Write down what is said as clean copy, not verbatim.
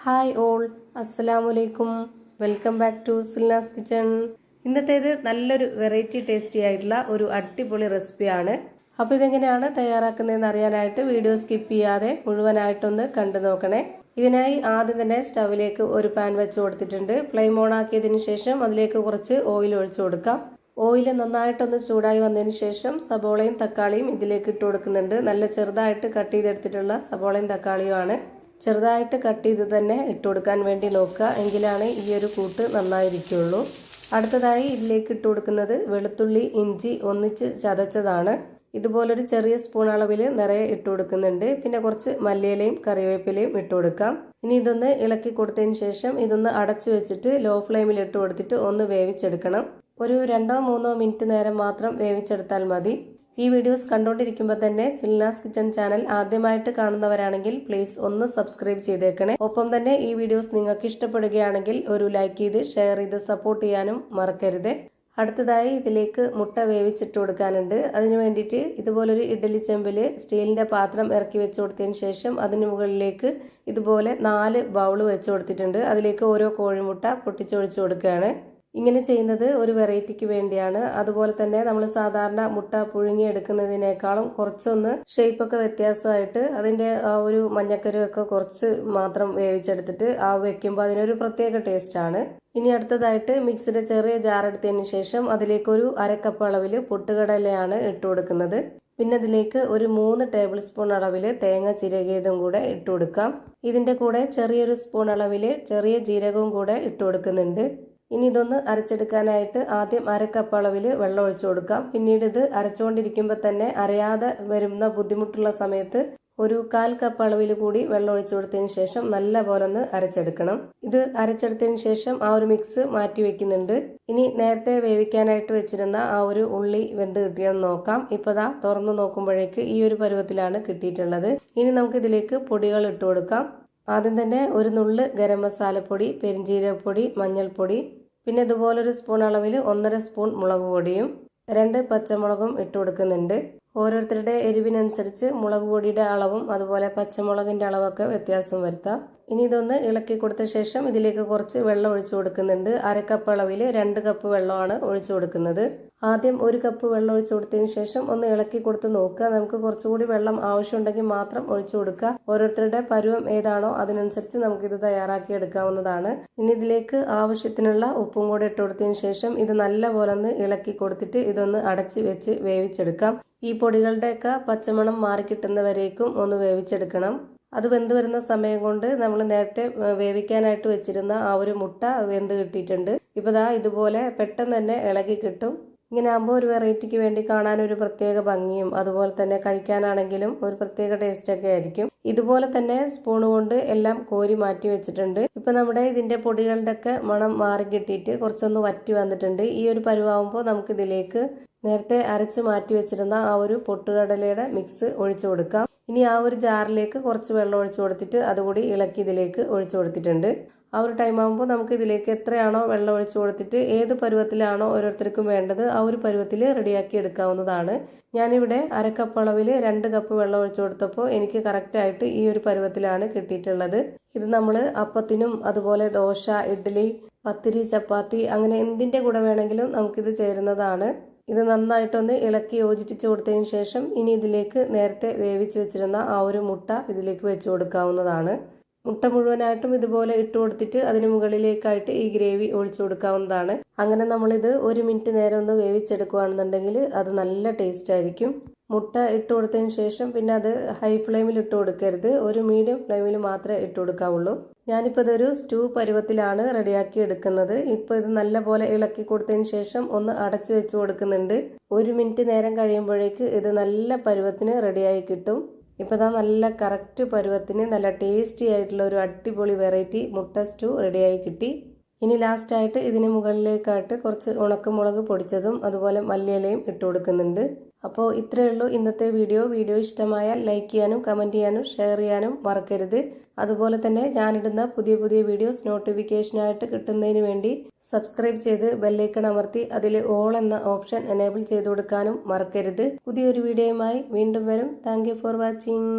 Hi all, അസ്സലാമലൈക്കും. Welcome back to Silnas kitchen. ഇന്നത്തേത് നല്ലൊരു വെറൈറ്റി ടേസ്റ്റി ആയിട്ടുള്ള ഒരു അടിപൊളി റെസിപ്പിയാണ്. അപ്പോൾ ഇതെങ്ങനെയാണ് തയ്യാറാക്കുന്നതെന്ന് അറിയാനായിട്ട് വീഡിയോ സ്കിപ്പ് ചെയ്യാതെ മുഴുവനായിട്ടൊന്ന് കണ്ടു നോക്കണേ. ഇതിനായി ആദ്യം തന്നെ സ്റ്റവിലേക്ക് ഒരു പാൻ വെച്ച് കൊടുത്തിട്ടുണ്ട്. ഫ്ലെയിം ഓൺ ആക്കിയതിന് ശേഷം അതിലേക്ക് കുറച്ച് ഓയിൽ ഒഴിച്ചു കൊടുക്കാം. ഓയിൽ നന്നായിട്ടൊന്ന് ചൂടായി വന്നതിന് ശേഷം സബോളയും തക്കാളിയും ഇതിലേക്ക് ഇട്ട് കൊടുക്കുന്നുണ്ട്. നല്ല ചെറുതായിട്ട് കട്ട് ചെയ്തെടുത്തിട്ടുള്ള സബോളയും തക്കാളിയുമാണ്. ചെറുതായിട്ട് കട്ട് ചെയ്ത് തന്നെ ഇട്ട് കൊടുക്കാൻ വേണ്ടി നോക്കുക, എങ്കിലാണ് ഈ ഒരു കൂട്ട് നന്നായിരിക്കുള്ളൂ. അടുത്തതായി ഇതിലേക്ക് ഇട്ട് കൊടുക്കുന്നത് വെളുത്തുള്ളി ഇഞ്ചി ഒന്നിച്ച് ചതച്ചതാണ്. ഇതുപോലൊരു ചെറിയ സ്പൂൺ അളവിൽ നിറയെ ഇട്ട് കൊടുക്കുന്നുണ്ട്. പിന്നെ കുറച്ച് മല്ലിയിലയും കറിവേപ്പിലയും ഇട്ട് കൊടുക്കാം. ഇനി ഇതൊന്ന് ഇളക്കി കൊടുത്തതിന് ശേഷം ഇതൊന്ന് അടച്ചു വെച്ചിട്ട് ലോ ഫ്ലെയിമിൽ ഇട്ട് കൊടുത്തിട്ട് ഒന്ന് വേവിച്ചെടുക്കണം. ഒരു 2-3 മിനിറ്റ് നേരം മാത്രം വേവിച്ചെടുത്താൽ മതി. ഈ വീഡിയോസ് കണ്ടുകൊണ്ടിരിക്കുമ്പോൾ തന്നെ സിൽനാസ് കിച്ചൺ ചാനൽ ആദ്യമായിട്ട് കാണുന്നവരാണെങ്കിൽ പ്ലീസ് ഒന്ന് സബ്സ്ക്രൈബ് ചെയ്തേക്കണേ. ഒപ്പം തന്നെ ഈ വീഡിയോസ് നിങ്ങൾക്ക് ഇഷ്ടപ്പെടുകയാണെങ്കിൽ ഒരു ലൈക്ക് ചെയ്ത് ഷെയർ ചെയ്ത് സപ്പോർട്ട് ചെയ്യാനും മറക്കരുത്. അടുത്തതായി ഇതിലേക്ക് മുട്ട വേവിച്ചിട്ട് കൊടുക്കാനുണ്ട്. അതിന് വേണ്ടിയിട്ട് ഇതുപോലൊരു ഇഡ്ഡലി ചെമ്പിൽ സ്റ്റീലിൻ്റെ പാത്രം ഇറക്കി വെച്ച് കൊടുത്തതിന് ശേഷം അതിന് മുകളിലേക്ക് ഇതുപോലെ 4 ബൗൾ വെച്ച് കൊടുത്തിട്ടുണ്ട്. അതിലേക്ക് ഓരോ കോഴിമുട്ട പൊട്ടിച്ചൊഴിച്ച് കൊടുക്കുകയാണ്. ഇങ്ങനെ ചെയ്യുന്നത് ഒരു വെറൈറ്റിക്ക് വേണ്ടിയാണ്. അതുപോലെ തന്നെ നമ്മൾ സാധാരണ മുട്ട പുഴുങ്ങിയെടുക്കുന്നതിനേക്കാളും കുറച്ചൊന്ന് ഷേപ്പൊക്കെ വ്യത്യാസമായിട്ട് അതിൻ്റെ ആ ഒരു മഞ്ഞക്കരുവൊക്കെ കുറച്ച് മാത്രം വേവിച്ചെടുത്തിട്ട് വെക്കുമ്പോൾ അതിനൊരു പ്രത്യേക ടേസ്റ്റാണ്. ഇനി അടുത്തതായിട്ട് മിക്സിയുടെ ചെറിയ ജാർ എടുത്തതിന് ശേഷം അതിലേക്കൊരു 1/2 കപ്പ് അളവിൽ പൊട്ടുകടലയാണ് ഇട്ട് കൊടുക്കുന്നത്. പിന്നെ അതിലേക്ക് ഒരു 3 ടേബിൾ സ്പൂൺ അളവിൽ തേങ്ങ ചിരകിയതും കൂടെ ഇട്ട് കൊടുക്കാം. ഇതിൻ്റെ കൂടെ ചെറിയൊരു സ്പൂൺ അളവിൽ ചെറിയ ജീരകവും കൂടെ ഇട്ട് കൊടുക്കുന്നുണ്ട്. ഇനി ഇതൊന്ന് അരച്ചെടുക്കാനായിട്ട് ആദ്യം 1/2 കപ്പ് അളവിൽ വെള്ളം ഒഴിച്ചു കൊടുക്കാം. പിന്നീട് ഇത് അരച്ചുകൊണ്ടിരിക്കുമ്പോൾ തന്നെ അരയാതെ വരുന്ന ബുദ്ധിമുട്ടുള്ള സമയത്ത് ഒരു 1/4 കപ്പ് അളവിൽ കൂടി വെള്ളം ഒഴിച്ചു കൊടുത്തതിന് ശേഷം നല്ല പോലെ ഒന്ന് അരച്ചെടുക്കണം. ഇത് അരച്ചെടുത്തതിന് ശേഷം ആ ഒരു മിക്സ് മാറ്റി വെക്കുന്നുണ്ട്. ഇനി നേരത്തെ വേവിക്കാനായിട്ട് വെച്ചിരുന്ന ആ ഒരു ഉള്ളി വെന്ത് കിട്ടിയെന്ന് നോക്കാം. ഇപ്പോൾ ദാ തുറന്നു നോക്കുമ്പോഴേക്ക് ഈ ഒരു പരുവത്തിലാണ് കിട്ടിയിട്ടുള്ളത്. ഇനി നമുക്ക് ഇതിലേക്ക് പൊടികൾ ഇട്ട് കൊടുക്കാം. ആദ്യം തന്നെ ഒരു നുള്ള് ഗരം മസാലപ്പൊടി, പെരിഞ്ജീരകപ്പൊടി, മഞ്ഞൾപ്പൊടി, പിന്നെ ഇതുപോലൊരു സ്പൂൺ അളവിൽ 1.5 സ്പൂൺ മുളക് പൊടിയും 2 പച്ചമുളകും ഇട്ട് കൊടുക്കുന്നുണ്ട്. ഓരോരുത്തരുടെ എരിവിനനുസരിച്ച് മുളക് പൊടിയുടെ അളവും അതുപോലെ പച്ചമുളകിൻ്റെ അളവൊക്കെ വ്യത്യാസം വരുത്താം. ഇനി ഇതൊന്ന് ഇളക്കി കൊടുത്ത ശേഷം ഇതിലേക്ക് കുറച്ച് വെള്ളം ഒഴിച്ചു കൊടുക്കുന്നുണ്ട്. 1/2 കപ്പ് അളവിൽ 2 കപ്പ് വെള്ളമാണ് ഒഴിച്ചു കൊടുക്കുന്നത്. ആദ്യം 1 കപ്പ് വെള്ളം ഒഴിച്ചു കൊടുത്തതിന് ശേഷം ഒന്ന് ഇളക്കി കൊടുത്ത് നോക്കുക. നമുക്ക് കുറച്ചുകൂടി വെള്ളം ആവശ്യമുണ്ടെങ്കിൽ മാത്രം ഒഴിച്ചു കൊടുക്കുക. ഓരോരുത്തരുടെ പരുവം ഏതാണോ അതിനനുസരിച്ച് നമുക്കിത് തയ്യാറാക്കി എടുക്കാവുന്നതാണ്. ഇനി ഇതിലേക്ക് ആവശ്യത്തിനുള്ള ഉപ്പും കൂടെ ഇട്ട് കൊടുത്തതിന് ശേഷം ഇത് നല്ലപോലെ ഒന്ന് ഇളക്കി കൊടുത്തിട്ട് ഇതൊന്ന് അടച്ച് വെച്ച് വേവിച്ചെടുക്കാം. ഈ പൊടികളുടെയൊക്കെ പച്ചമണം മാറിക്കിട്ടുന്നവരേക്കും ഒന്ന് വേവിച്ചെടുക്കണം. അത് വെന്ത് വരുന്ന സമയം കൊണ്ട് നമ്മൾ നേരത്തെ വേവിക്കാനായിട്ട് വെച്ചിരുന്ന ആ ഒരു മുട്ട വെന്ത് കിട്ടിയിട്ടുണ്ട്. ഇപ്പോൾ ദാ ഇതുപോലെ പെട്ടെന്ന് തന്നെ ഇളകി കിട്ടും. ഇങ്ങനെ ആകുമ്പോൾ ഒരു വെറൈറ്റിക്ക് വേണ്ടി കാണാനൊരു പ്രത്യേക ഭംഗിയും അതുപോലെ തന്നെ കഴിക്കാനാണെങ്കിലും ഒരു പ്രത്യേക ടേസ്റ്റൊക്കെ ആയിരിക്കും. ഇതുപോലെ തന്നെ സ്പൂൺ കൊണ്ട് എല്ലാം കോരി മാറ്റി വെച്ചിട്ടുണ്ട്. ഇപ്പം നമ്മുടെ ഇതിൻ്റെ പൊടികളുടെ ഒക്കെ മണം മാറി കിട്ടിയിട്ട് കുറച്ചൊന്ന് വറ്റി വന്നിട്ടുണ്ട്. ഈ ഒരു പരുവാകുമ്പോൾ നമുക്കിതിലേക്ക് നേരത്തെ അരച്ച് മാറ്റി വെച്ചിരുന്ന ആ ഒരു പൊട്ടുകടലയുടെ മിക്സ് ഒഴിച്ചു കൊടുക്കാം. ഇനി ആ ഒരു ജാറിലേക്ക് കുറച്ച് വെള്ളം ഒഴിച്ചു കൊടുത്തിട്ട് അതുകൂടി ഇളക്കി ഇതിലേക്ക് ഒഴിച്ചു കൊടുത്തിട്ടുണ്ട്. ആ ഒരു ടൈം ആകുമ്പോൾ നമുക്ക് ഇതിലേക്ക് എത്രയാണോ വെള്ളം ഒഴിച്ചു കൊടുത്തിട്ട് ഏത് പരുവത്തിലാണോ ഓരോരുത്തർക്കും വേണ്ടത് ആ ഒരു പരുവത്തിൽ റെഡിയാക്കി എടുക്കാവുന്നതാണ്. ഞാനിവിടെ 1/2 കപ്പ് അളവിൽ 2 കപ്പ് വെള്ളം ഒഴിച്ചു കൊടുത്തപ്പോൾ എനിക്ക് കറക്റ്റായിട്ട് ഈ ഒരു പരുവത്തിലാണ് കിട്ടിയിട്ടുള്ളത്. ഇത് നമ്മൾ അപ്പത്തിനും അതുപോലെ ദോശ, ഇഡ്ഡലി, പത്തിരി, ചപ്പാത്തി അങ്ങനെ എന്തിൻ്റെ കൂടെ വേണമെങ്കിലും നമുക്കിത് ചേരുന്നതാണ്. ഇത് നന്നായിട്ടൊന്ന് ഇളക്കി യോജിപ്പിച്ച് കൊടുത്തതിന് ശേഷം ഇനി ഇതിലേക്ക് നേരത്തെ വേവിച്ച് വെച്ചിരുന്ന ആ ഒരു മുട്ട ഇതിലേക്ക് വെച്ച് കൊടുക്കാവുന്നതാണ്. മുട്ട മുഴുവനായിട്ടും ഇതുപോലെ ഇട്ട് കൊടുത്തിട്ട് അതിന് മുകളിലേക്കായിട്ട് ഈ ഗ്രേവി ഒഴിച്ചു കൊടുക്കാവുന്നതാണ്. അങ്ങനെ നമ്മളിത് 1 മിനിറ്റ് നേരം ഒന്ന് വേവിച്ചെടുക്കുകയാണെന്നുണ്ടെങ്കിൽ അത് നല്ല ടേസ്റ്റ് ആയിരിക്കും. മുട്ട ഇട്ട് കൊടുത്തതിന് ശേഷം പിന്നെ അത് ഹൈ ഫ്ലെയിമിൽ ഇട്ട് കൊടുക്കരുത്, ഒരു മീഡിയം ഫ്ലെയിമിൽ മാത്രമേ ഇട്ട് കൊടുക്കാവുള്ളൂ. ഞാനിപ്പോൾ ഇതൊരു സ്റ്റൂ പരുവത്തിലാണ് റെഡിയാക്കി എടുക്കുന്നത്. ഇപ്പോൾ ഇത് നല്ലപോലെ ഇളക്കി കൊടുത്തതിന് ശേഷം ഒന്ന് അടച്ചു വെച്ച് കൊടുക്കുന്നുണ്ട്. 1 മിനിറ്റ് നേരം കഴിയുമ്പോഴേക്ക് ഇത് നല്ല പരുവത്തിന് റെഡിയായി കിട്ടും. ഇപ്പോൾ ഇതാ നല്ല കറക്റ്റ് പരുവത്തിന് നല്ല ടേസ്റ്റി ആയിട്ടുള്ള ഒരു അടിപൊളി വെറൈറ്റി മുട്ട സ്റ്റൂ റെഡിയായി കിട്ടി. ഇനി ലാസ്റ്റായിട്ട് ഇതിന് മുകളിലേക്കായിട്ട് കുറച്ച് ഉണക്കമുളക് പൊടിച്ചതും അതുപോലെ മല്ലിയിലയും ഇട്ട് കൊടുക്കുന്നുണ്ട്. അപ്പോൾ ഇത്രയേ ഉള്ളൂ ഇന്നത്തെ വീഡിയോ ഇഷ്ടമായാൽ ലൈക്ക് ചെയ്യാനും കമൻറ്റ് ചെയ്യാനും ഷെയർ ചെയ്യാനും മറക്കരുത്. അതുപോലെ തന്നെ ഞാനിടുന്ന പുതിയ വീഡിയോസ് നോട്ടിഫിക്കേഷനായിട്ട് കിട്ടുന്നതിന് വേണ്ടി സബ്സ്ക്രൈബ് ചെയ്ത് ബെല്ലൈക്കൺ അമർത്തി അതിൽ ഓൾ എന്ന ഓപ്ഷൻ എനേബിൾ ചെയ്ത് കൊടുക്കാനും മറക്കരുത്. പുതിയൊരു വീഡിയോയുമായി വീണ്ടും വരും. Thank you for watching.